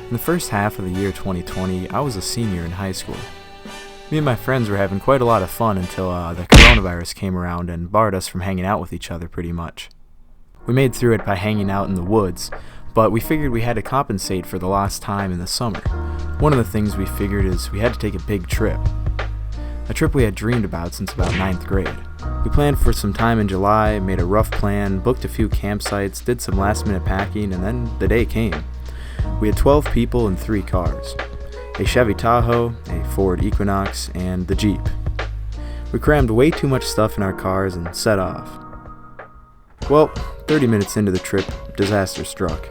In the first half of the year 2020, I was a senior in high school. Me and my friends were having quite a lot of fun until the coronavirus came around and barred us from hanging out with each other pretty much. We made through it by hanging out in the woods, but we figured we had to compensate for the lost time in the summer. One of the things we figured is we had to take a big trip. A trip we had dreamed about since about 9th grade. We planned for some time in July, made a rough plan, booked a few campsites, did some last-minute packing, and then the day came. We had 12 people and 3 cars. A Chevy Tahoe, a Ford Equinox, and the Jeep. We crammed way too much stuff in our cars and set off. Well, 30 minutes into the trip, disaster struck.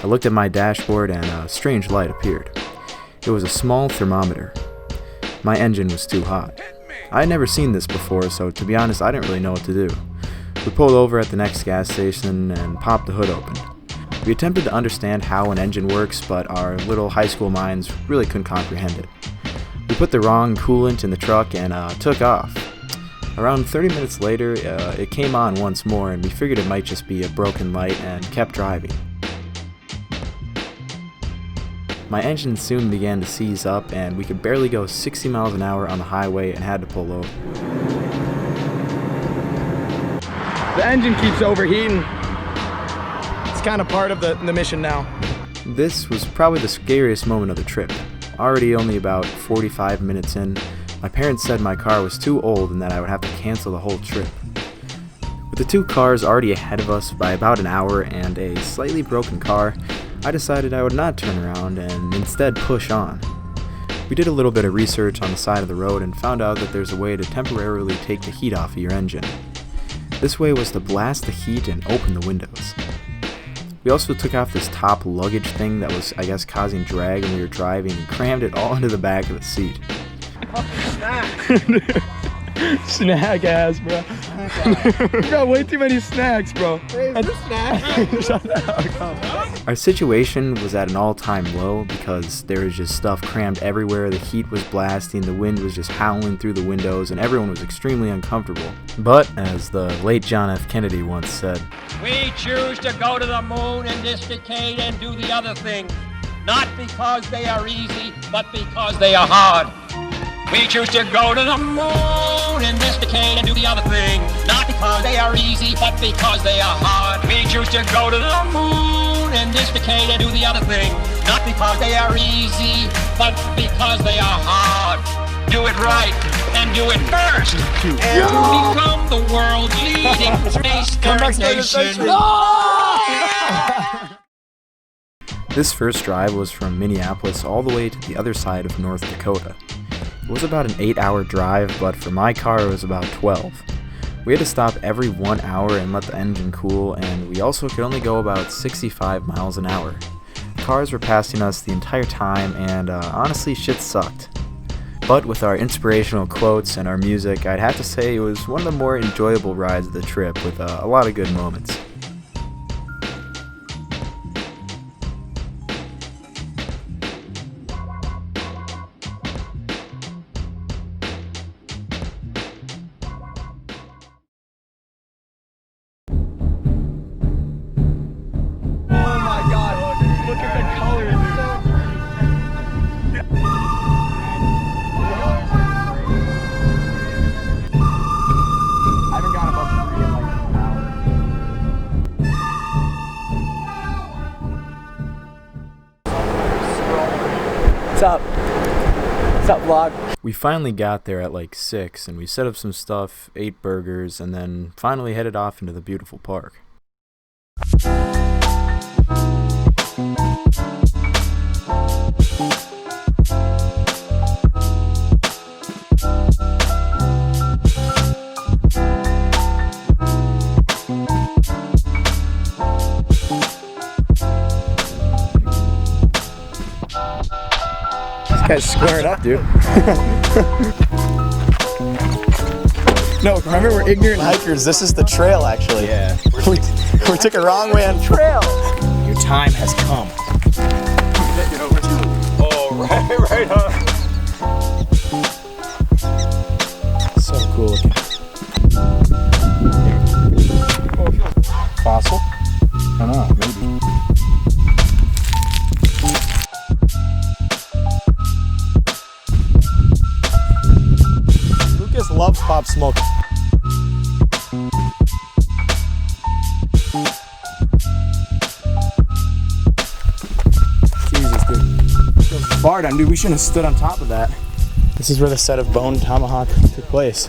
I looked at my dashboard and a strange light appeared. It was a small thermometer. My engine was too hot. I had never seen this before, so to be honest, I didn't really know what to do. We pulled over at the next gas station and popped the hood open. We attempted to understand how an engine works, but our little high school minds really couldn't comprehend it. We put the wrong coolant in the truck and took off. Around 30 minutes later, it came on once more, and we figured it might just be a broken light and kept driving. My engine soon began to seize up, and we could barely go 60 miles an hour on the highway and had to pull over. The engine keeps overheating. It's kind of part of the mission now. This was probably the scariest moment of the trip. Already only about 45 minutes in, my parents said my car was too old and that I would have to cancel the whole trip. With the 2 cars already ahead of us by about an hour and a slightly broken car, I decided I would not turn around and instead push on. We did a little bit of research on the side of the road and found out that there's a way to temporarily take the heat off of your engine. This way was to blast the heat and open the windows. We also took off this top luggage thing that was, I guess, causing drag when we were driving and crammed it all into the back of the seat. Snack ass, bro. You got way too many snacks, bro. Our situation was at an all-time low because there was just stuff crammed everywhere, the heat was blasting, the wind was just howling through the windows, and everyone was extremely uncomfortable. But, as the late John F. Kennedy once said, "We choose to go to the moon in this decade and do the other thing, not because they are easy, but because they are hard." We choose to go to the moon in this decade and do the other thing, not because they are easy, but because they are hard. We choose to go to the moon in this decade and do the other thing, not because they are easy, but because they are hard. Do it right and do it first, and become the world's leading space-faring nation. This first drive was from Minneapolis all the way to the other side of North Dakota. It was about an 8-hour drive, but for my car it was about 12. We had to stop every 1 hour and let the engine cool, and we also could only go about 65 miles an hour. Cars were passing us the entire time, and honestly, shit sucked. But with our inspirational quotes and our music, I'd have to say it was one of the more enjoyable rides of the trip with a lot of good moments. What's up, vlog? We finally got there at like 6, and we set up some stuff, ate burgers, and then finally headed off into the beautiful park. Guys, square it up, dude. No, remember, we're ignorant hikers. This is the trail, actually. Yeah. We took a wrong way on the trail. Your time has come. Oh, right on. So cool looking. Fossil? I don't know, maybe. far down. Dude, we shouldn't have stood on top of that. This is where the set of bone tomahawk took place.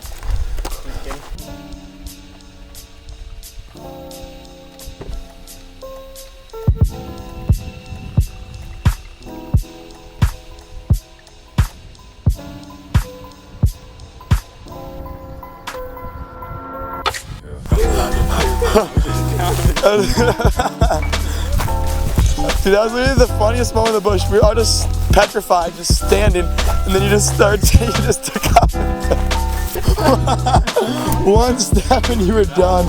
Dude, that was literally the funniest moment in the bush. We were all just petrified, just standing, and then you just took off. One step and you were done.